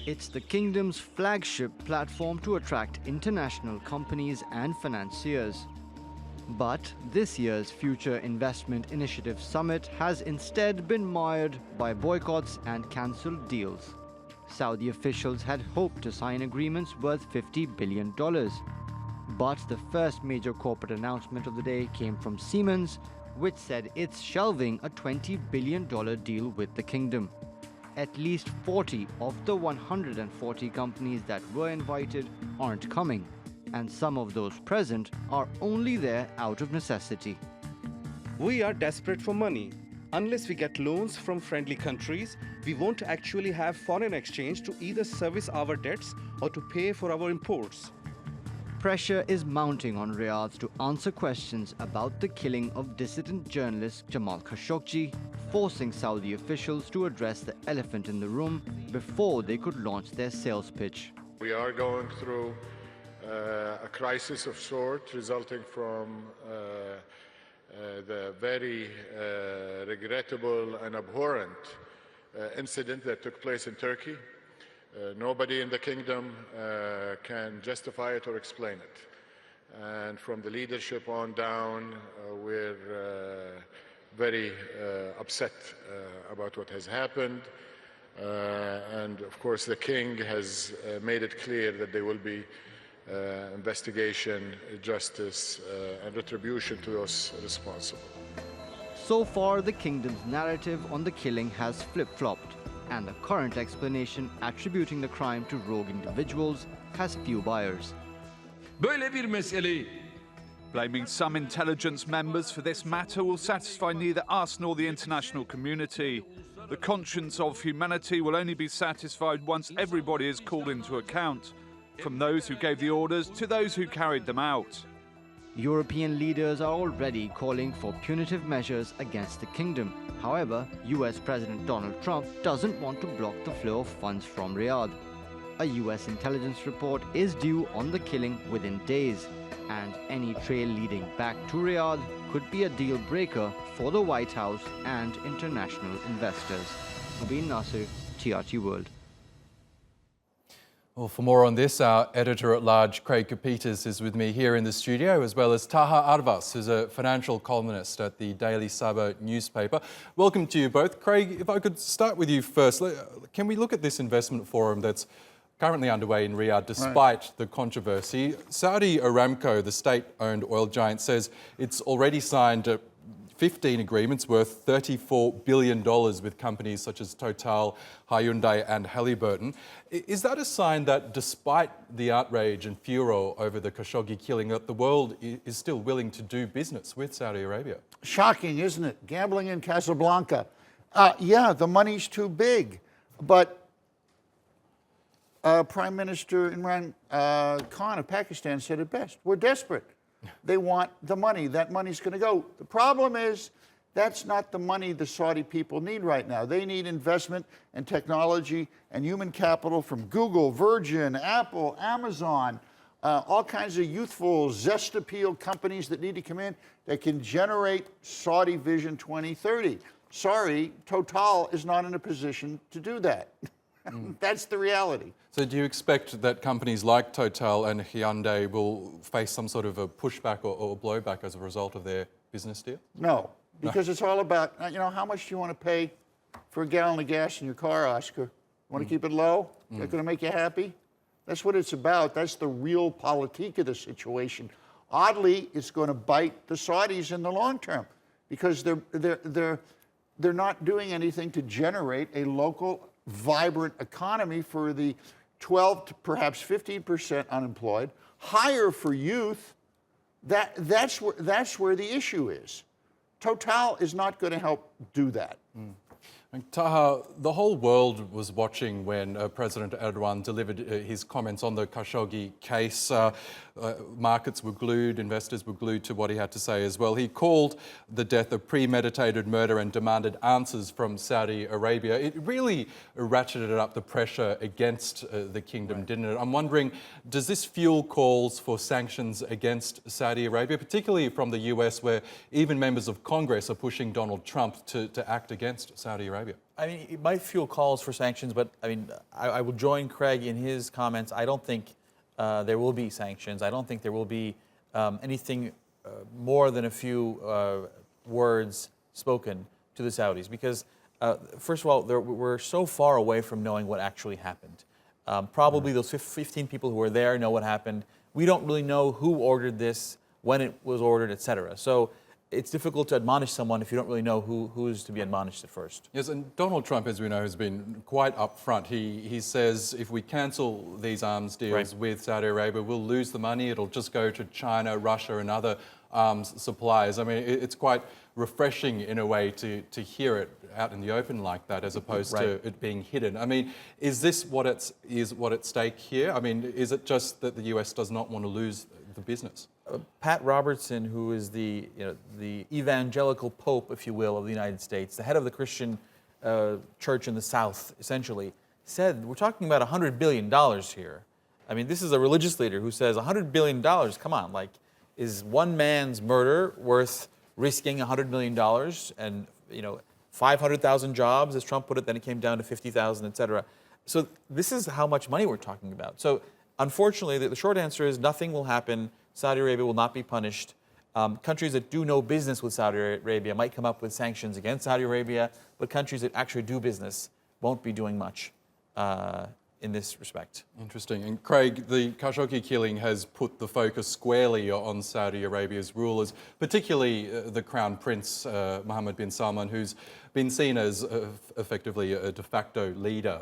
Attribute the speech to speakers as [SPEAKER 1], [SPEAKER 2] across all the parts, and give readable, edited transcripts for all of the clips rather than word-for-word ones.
[SPEAKER 1] It's the kingdom's flagship platform to attract international companies and financiers. But this year's Future Investment Initiative Summit has instead been mired by boycotts and cancelled deals. Saudi officials had hoped to sign agreements worth $50 billion. But the first major corporate announcement of the day came from Siemens, which said it's shelving a $20 billion deal with the kingdom. At least 40 of the 140 companies that were invited aren't coming, and some of those present are only there out of necessity.
[SPEAKER 2] We are desperate for money. Unless we get loans from friendly countries, we won't actually have foreign exchange to either service our debts or to pay for our imports.
[SPEAKER 1] Pressure is mounting on Riyadh to answer questions about the killing of dissident journalist Jamal Khashoggi, forcing Saudi officials to address the elephant in the room before they could launch their sales pitch.
[SPEAKER 3] We are going through a crisis of sorts resulting from the very regrettable and abhorrent incident that took place in Turkey. Nobody in the kingdom can justify it or explain it. And from the leadership on down, we're very upset about what has happened. And of course, the king has made it clear that there will be investigation, justice, and retribution to those responsible.
[SPEAKER 1] So far, the kingdom's narrative on the killing has flip-flopped, and the current explanation attributing the crime to rogue individuals has few buyers.
[SPEAKER 4] Blaming some intelligence members for this matter will satisfy neither us nor the international community. The conscience of humanity will only be satisfied once everybody is called into account, from those who gave the orders to those who carried them out.
[SPEAKER 1] European leaders are already calling for punitive measures against the kingdom. However, US President Donald Trump doesn't want to block the flow of funds from Riyadh. A US intelligence report is due on the killing within days, and any trail leading back to Riyadh could be a deal breaker for the White House and international investors. Mobin Nasir, TRT World.
[SPEAKER 5] Well, for more on this, our editor-at-large, Craig Peters, is with me here in the studio, as well as Taha Arvas, who's a financial columnist at the Daily Sabah newspaper. Welcome to you both. Craig, if I could start with you first, can we look at this investment forum that's currently underway in Riyadh despite the controversy? Saudi Aramco, the state-owned oil giant, says it's already signed 15 agreements worth $34 billion with companies such as Total, Hyundai and Halliburton. Is that a sign that despite the outrage and furor over the Khashoggi killing, that the world is still willing to do business with Saudi Arabia?
[SPEAKER 6] Shocking, isn't it? Gambling in Casablanca. Yeah, the money's too big. But Prime Minister Imran Khan of Pakistan said it best. We're desperate. They want the money. That money's going to go. The problem is that's not the money the Saudi people need right now. They need investment and technology and human capital from Google, Virgin, Apple, Amazon, all kinds of youthful, zest appeal companies that need to come in that can generate Saudi Vision 2030. Sorry, Total is not in a position to do that. That's the reality.
[SPEAKER 5] So do you expect that companies like Total and Hyundai will face some sort of a pushback or blowback as a result of their business deal?
[SPEAKER 6] No, because it's all about, how much do you want to pay for a gallon of gas in your car, Oscar? Want to keep it low? That's going to make you happy? That's what it's about. That's the real politique of the situation. Oddly, it's going to bite the Saudis in the long term because they're not doing anything to generate a local, vibrant economy for the 12 to perhaps 15% unemployed, higher for youth. That's where the issue is. Total is not going to help do that.
[SPEAKER 5] Taha, the whole world was watching when President Erdogan delivered his comments on the Khashoggi case. Markets were glued, investors were glued to what he had to say as well. He called the death a premeditated murder and demanded answers from Saudi Arabia. It really ratcheted up the pressure against the kingdom, didn't it? I'm wondering, does this fuel calls for sanctions against Saudi Arabia, particularly from the US, where even members of Congress are pushing Donald Trump to act against Saudi Arabia?
[SPEAKER 7] I mean, it might fuel calls for sanctions, but I mean, I will join Craig in his comments. I don't think there will be sanctions. I don't think there will be anything more than a few words spoken to the Saudis, because first of all, we're so far away from knowing what actually happened. Probably those 15 people who were there know what happened. We don't really know who ordered this, when it was ordered, etc. So it's difficult to admonish someone if you don't really know who's to be admonished at first.
[SPEAKER 5] Yes, and Donald Trump, as we know, has been quite upfront. He says if we cancel these arms deals with Saudi Arabia, we'll lose the money. It'll just go to China, Russia, and other arms suppliers. I mean, it's quite refreshing in a way to hear it out in the open like that, as opposed to it being hidden. I mean, is this what at stake here? I mean, is it just that the US does not want to lose the business?
[SPEAKER 7] Pat Robertson, who is the evangelical pope, if you will, of the United States, the head of the Christian church in the South, essentially, said we're talking about $100 billion here. I mean, this is a religious leader who says $100 billion. Come on, like, is one man's murder worth risking $100 million and 500,000 jobs, as Trump put it? Then it came down to 50,000, et cetera. So this is how much money we're talking about. So unfortunately, the short answer is nothing will happen. Saudi Arabia will not be punished. Countries that do no business with Saudi Arabia might come up with sanctions against Saudi Arabia, but countries that actually do business won't be doing much in this respect.
[SPEAKER 5] Interesting. And Craig, the Khashoggi killing has put the focus squarely on Saudi Arabia's rulers, particularly the Crown Prince Mohammed bin Salman, who's been seen as effectively a de facto leader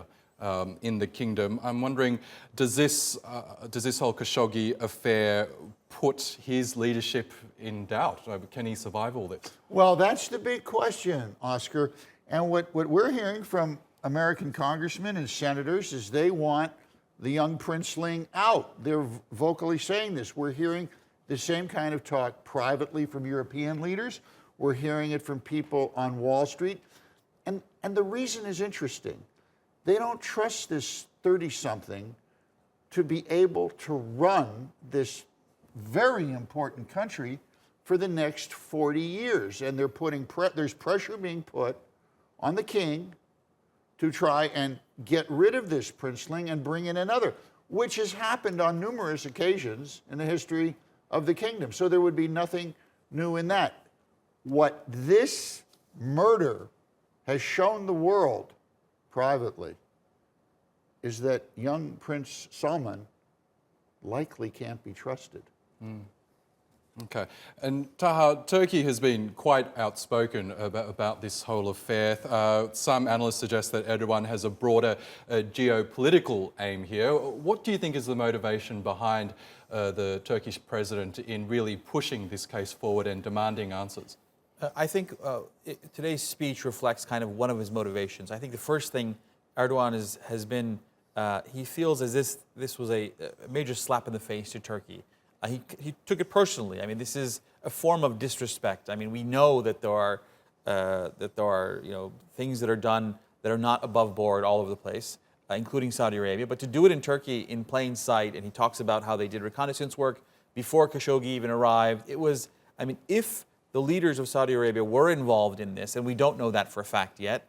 [SPEAKER 5] in the kingdom. I'm wondering, does this whole Khashoggi affair put his leadership in doubt? Can he survive all this?
[SPEAKER 6] Well, that's the big question, Oscar. And what we're hearing from American congressmen and senators is they want the young princeling out. They're vocally saying this. We're hearing the same kind of talk privately from European leaders. We're hearing it from people on Wall Street. And the reason is interesting. They don't trust this 30-something to be able to run this very important country for the next 40 years. And they're putting there's pressure being put on the king to try and get rid of this princeling and bring in another, which has happened on numerous occasions in the history of the kingdom. So there would be nothing new in that. What this murder has shown the world privately is that young Prince Salman likely can't be trusted.
[SPEAKER 5] Okay. And Taha, Turkey has been quite outspoken about this whole affair. Some analysts suggest that Erdogan has a broader geopolitical aim here. What do you think is the motivation behind the Turkish president in really pushing this case forward and demanding answers?
[SPEAKER 7] I think today's speech reflects kind of one of his motivations. I think the first thing Erdogan has been, he feels as this was a major slap in the face to Turkey. He took it personally. I mean, this is a form of disrespect. I mean, we know that there are things that are done that are not above board all over the place, including Saudi Arabia. But to do it in Turkey in plain sight, and he talks about how they did reconnaissance work before Khashoggi even arrived. It was, I mean, if the leaders of Saudi Arabia were involved in this, and we don't know that for a fact yet,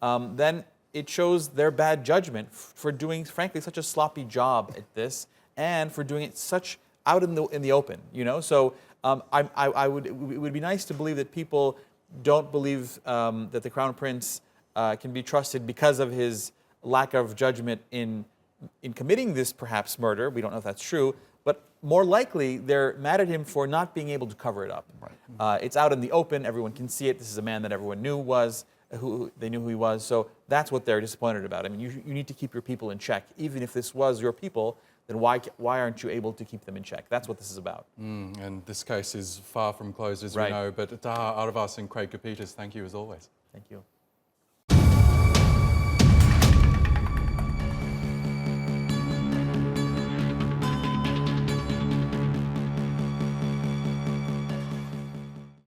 [SPEAKER 7] then it shows their bad judgment for doing, frankly, such a sloppy job at this, and for doing it such out in the open, So it would be nice to believe that people don't believe that the Crown Prince can be trusted because of his lack of judgment in committing this perhaps murder. We don't know if that's true, but more likely they're mad at him for not being able to cover it up. Right. It's out in the open. Everyone can see it. This is a man that everyone knew they knew who he was. So that's what they're disappointed about. I mean, you need to keep your people in check. Even if this was your people, then why aren't you able to keep them in check? That's what this is about.
[SPEAKER 5] And this case is far from closed, as we know. But Taha Arvas and Craig Kapitas, thank you as always.
[SPEAKER 7] Thank you.